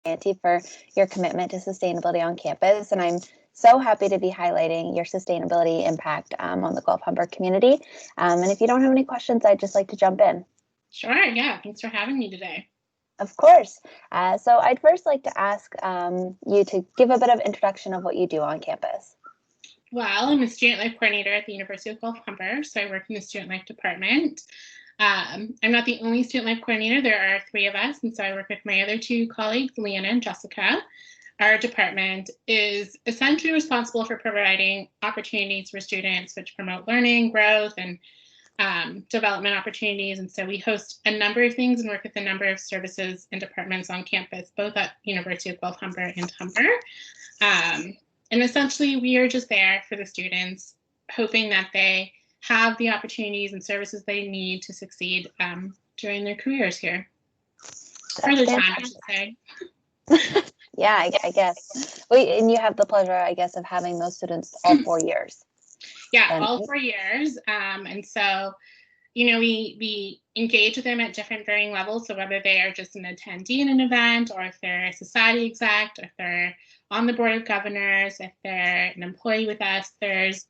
Riyanti, for your commitment to sustainability on campus. And I'm so happy to be highlighting your sustainability impact on the Gulf Humber community. And if you don't have any questions, I'd just like to jump in. Sure, yeah, thanks for having me today. Of course. So I'd first like to ask you to give a bit of introduction of what you do on campus. Well, I'm a student life coordinator at the University of Gulf Humber, so I work in the student life department. I'm not the only student life coordinator. There are 3 of us, and so I work with my other 2 colleagues, Leanna and Jessica. Our department is essentially responsible for providing opportunities for students which promote learning, growth, and development opportunities. And so we host a number of things and work with a number of services and departments on campus, both at University of Gulf Humber and Humber. And essentially, we are just there for the students, hoping that they have the opportunities and services they need to succeed during their careers here. For their time, I should say. Yeah, I guess. Well, and you have the pleasure, I guess, of having those students all 4 years. Yeah, all 4 years. And so, we engage with them at different varying levels. So whether they are just an attendee in an event, or if they're a society exec, or if they're on the board of governors, if they're an employee with us, there's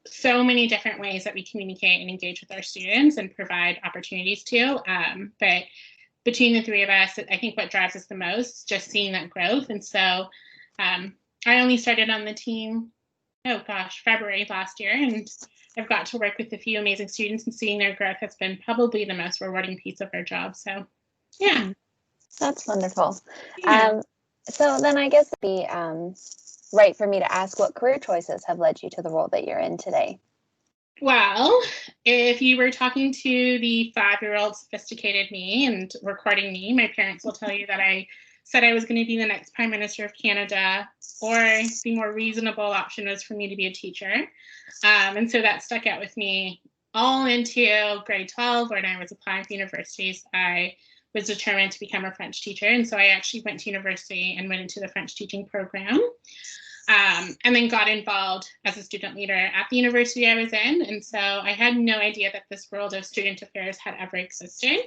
so many different ways that we communicate and engage with our students and provide opportunities to. But between the 3 of us, I think what drives us the most is just seeing that growth. And so I only started on the team, February last year, and I've got to work with a few amazing students, and seeing their growth has been probably the most rewarding piece of our job. So, yeah. That's wonderful. Yeah. So then I guess it'd be right for me to ask, what career choices have led you to the role that you're in today? Well, if you were talking to the 5-year-old sophisticated me and recording me, my parents will tell you that I said I was going to be the next Prime Minister of Canada, or the more reasonable option was for me to be a teacher. And so that stuck out with me all into grade 12, when I was applying for universities. I was determined to become a French teacher. And so I actually went to university and went into the French teaching program. And then got involved as a student leader at the university I was in. And so I had no idea that this world of student affairs had ever existed,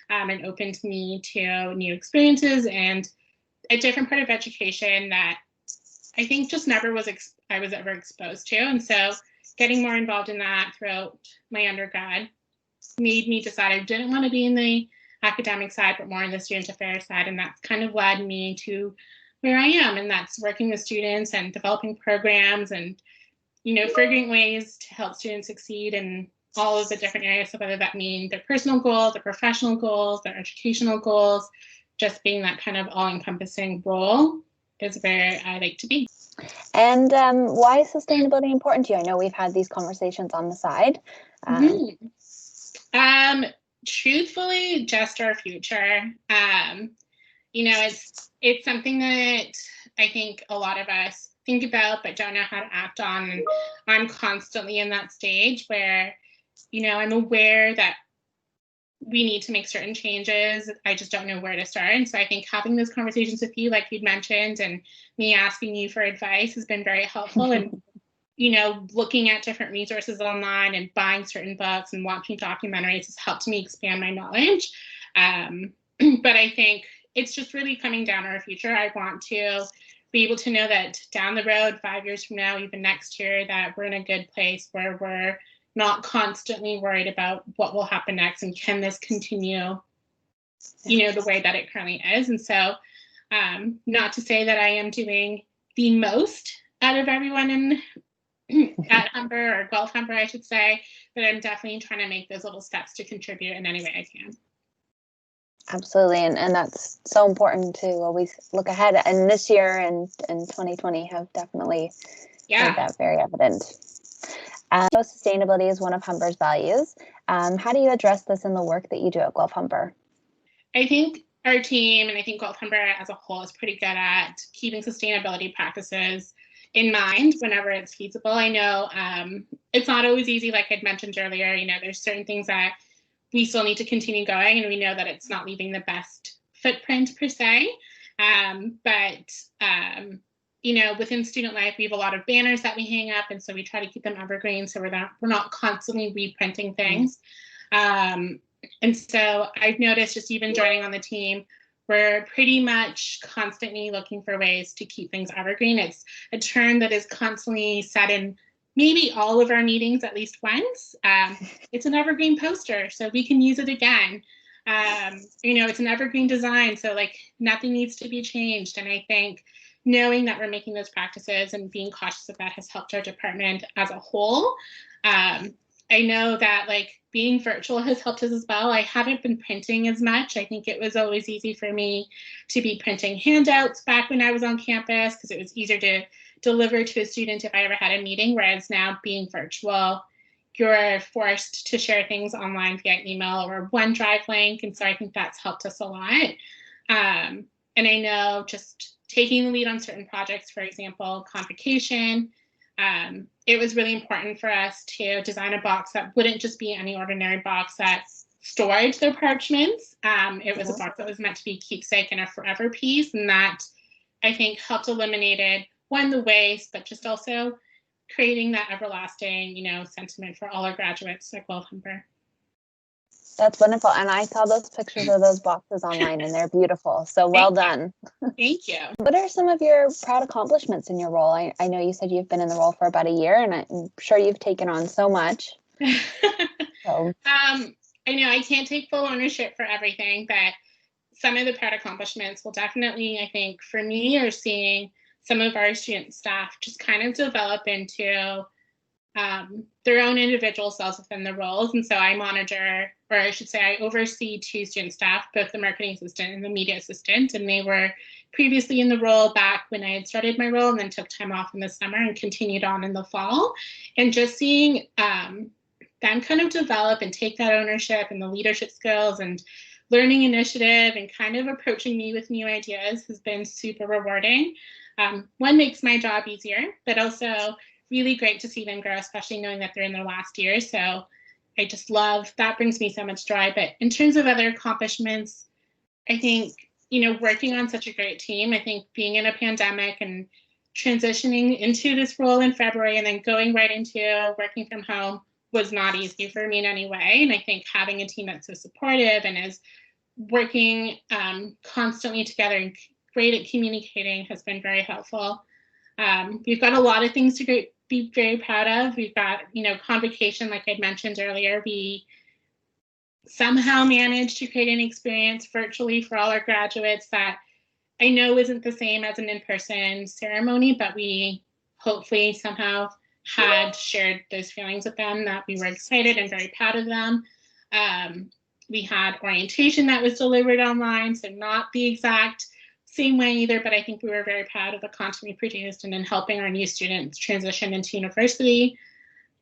and opened me to new experiences and a different part of education that I think just never was I was ever exposed to. And so getting more involved in that throughout my undergrad made me decide I didn't want to be in the academic side, but more in the student affairs side. And that's kind of led me to where I am, and that's working with students and developing programs and, figuring ways to help students succeed in all of the different areas. So whether that mean their personal goals, their professional goals, their educational goals, just being that kind of all-encompassing role is where I like to be. And why is sustainability important to you? I know we've had these conversations on the side. Truthfully, just our future. It's something that I think a lot of us think about but don't know how to act on. And I'm constantly in that stage where, I'm aware that we need to make certain changes. I just don't know where to start. And so I think having those conversations with you, like you'd mentioned, and me asking you for advice has been very helpful. And, looking at different resources online and buying certain books and watching documentaries has helped me expand my knowledge. But I think it's just really coming down to our future. I want to be able to know that down the road, 5 years from now, even next year, that we're in a good place where we're not constantly worried about what will happen next and can this continue, the way that it currently is. And so not to say that I am doing the most out of everyone at Humber, or Gulf Humber, I should say, but I'm definitely trying to make those little steps to contribute in any way I can. Absolutely. And that's so important to always look ahead. And this year and 2020 have definitely made that very evident. Sustainability is one of Humber's values. How do you address this in the work that you do at Gulf Humber? I think our team, and I think Gulf Humber as a whole, is pretty good at keeping sustainability practices in mind whenever it's feasible. I know it's not always easy, like I'd mentioned earlier. There's certain things that we still need to continue going, and we know that it's not leaving the best footprint per se. But within student life, we have a lot of banners that we hang up, and so we try to keep them evergreen, so we're not constantly reprinting things. And so I've noticed, just even joining on the team, we're pretty much constantly looking for ways to keep things evergreen. It's a term that is constantly said in maybe all of our meetings at least once. It's an evergreen poster, so we can use it again. It's an evergreen design, so like nothing needs to be changed. And I think knowing that we're making those practices and being cautious of that has helped our department as a whole. I know that like being virtual has helped us as well. I haven't been printing as much. I think it was always easy for me to be printing handouts back when I was on campus because it was easier to deliver to a student if I ever had a meeting, whereas now being virtual, you're forced to share things online via email or OneDrive link. And so I think that's helped us a lot. And I know just taking the lead on certain projects, for example, convocation, it was really important for us to design a box that wouldn't just be any ordinary box that stored their parchments. It was a box that was meant to be keepsake and a forever piece. And that I think helped eliminated the waste, but just also creating that everlasting, sentiment for all our graduates at Humber. That's wonderful. And I saw those pictures of those boxes online and they're beautiful. So well done. Thank you. What are some of your proud accomplishments in your role? I know you said you've been in the role for about a year and I'm sure you've taken on so much. So. I know I can't take full ownership for everything, but some of the proud accomplishments will definitely, I think, for me, are seeing some of our student staff just kind of develop into their own individual selves within the roles. And so I monitor, or I should say I oversee 2 student staff, both the marketing assistant and the media assistant. And they were previously in the role back when I had started my role and then took time off in the summer and continued on in the fall. And just seeing them kind of develop and take that ownership and the leadership skills and learning initiative and kind of approaching me with new ideas has been super rewarding. One, makes my job easier, but also really great to see them grow, especially knowing that they're in their last year. So I just love, that brings me so much joy. But in terms of other accomplishments, I think, working on such a great team, I think being in a pandemic and transitioning into this role in February and then going right into working from home was not easy for me in any way. And I think having a team that's so supportive and is working constantly together and great at communicating has been very helpful. We've got a lot of things to be very proud of. We've got, convocation, like I mentioned earlier. We somehow managed to create an experience virtually for all our graduates that I know isn't the same as an in-person ceremony, but we hopefully somehow had shared those feelings with them, that we were excited and very proud of them. We had orientation that was delivered online, so not the exact same way either, but I think we were very proud of the content we produced and in helping our new students transition into university.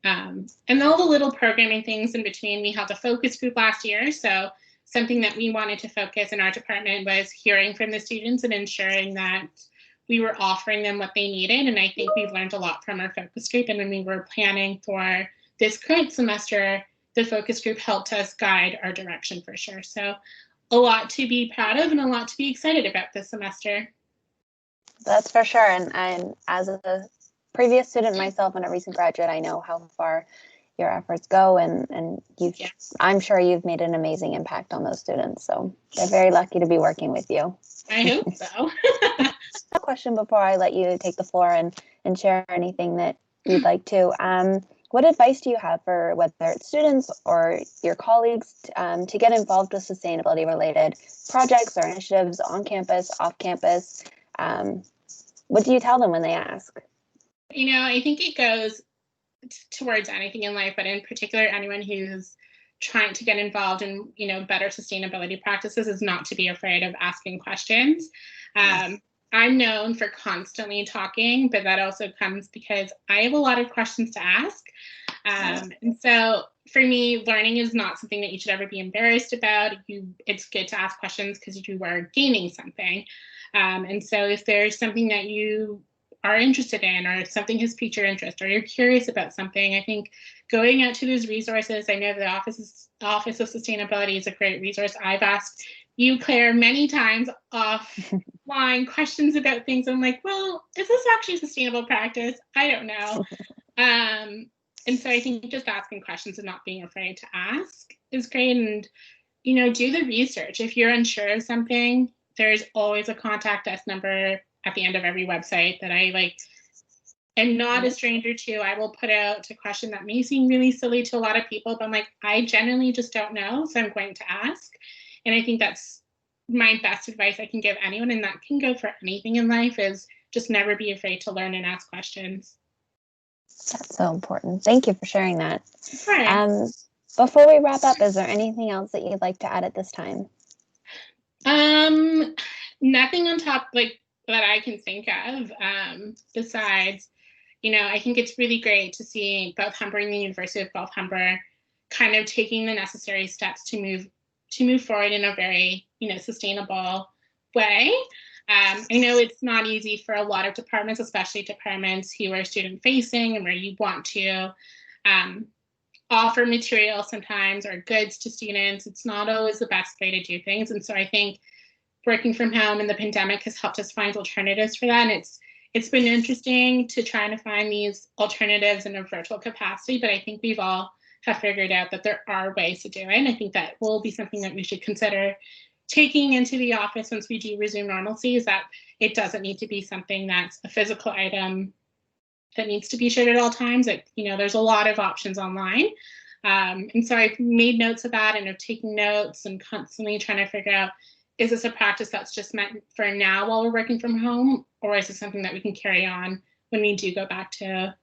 And all the little programming things in between. We held a focus group last year, so something that we wanted to focus in our department was hearing from the students and ensuring that we were offering them what they needed. And I think we've learned a lot from our focus group. And when we were planning for this current semester, the focus group helped us guide our direction for sure. So a lot to be proud of and a lot to be excited about this semester. That's for sure. And as a previous student myself and a recent graduate, I know how far your efforts go, and I'm sure you've made an amazing impact on those students. So they're very lucky to be working with you. I hope so. A question before I let you take the floor and share anything that you'd like to. What advice do you have for whether it's students or your colleagues to get involved with sustainability related projects or initiatives on campus, off campus? What do you tell them when they ask? I think it goes towards anything in life, but in particular, anyone who's trying to get involved in, better sustainability practices is not to be afraid of asking questions. I'm known for constantly talking, but that also comes because I have a lot of questions to ask. And so for me, learning is not something that you should ever be embarrassed about. It's good to ask questions because you are gaining something. And so if there's something that you are interested in, or if something has piqued your interest, or you're curious about something, I think going out to those resources, I know the Office of Sustainability is a great resource. I've asked you, Claire, many times offline questions about things. I'm like, well, is this actually a sustainable practice? I don't know. And so I think just asking questions and not being afraid to ask is great. And, do the research. If you're unsure of something, there's always a contact us number at the end of every website that I like am not a stranger to. I will put out a question that may seem really silly to a lot of people, but I'm like, I genuinely just don't know, so I'm going to ask. And I think that's my best advice I can give anyone, and that can go for anything in life, is just never be afraid to learn and ask questions. That's so important. Thank you for sharing that. Sure. Before we wrap up, is there anything else that you'd like to add at this time? Nothing on top like that I can think of. Besides, I think it's really great to see both Humber and the University of both Humber kind of taking the necessary steps to move forward in a very, sustainable way. I know it's not easy for a lot of departments, especially departments who are student facing and where you want to offer material sometimes or goods to students. It's not always the best way to do things. And so I think working from home in the pandemic has helped us find alternatives for that. And it's been interesting to try to find these alternatives in a virtual capacity, but I think we've all have figured out that there are ways to do it. And I think that will be something that we should consider taking into the office once we do resume normalcy, is that it doesn't need to be something that's a physical item that needs to be shared at all times. That, there's a lot of options online. And so I've made notes of that and of taking notes and constantly trying to figure out, is this a practice that's just meant for now while we're working from home, or is this something that we can carry on when we do go back to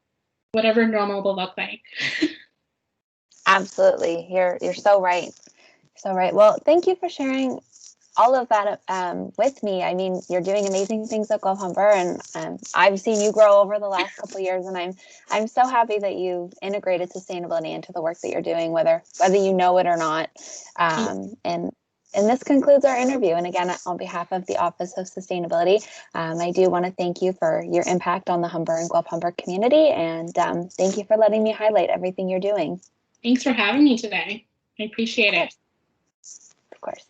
whatever normal will look like? Absolutely. You're so right. So right. Well, thank you for sharing all of that with me. I mean, you're doing amazing things at Humber, and I've seen you grow over the last couple of years, and I'm so happy that you've integrated sustainability into the work that you're doing, whether you know it or not. And this concludes our interview. And again, on behalf of the Office of Sustainability, I do want to thank you for your impact on the Humber and Guelph Humber community, and thank you for letting me highlight everything you're doing. Thanks for having me today. I appreciate it. Of course.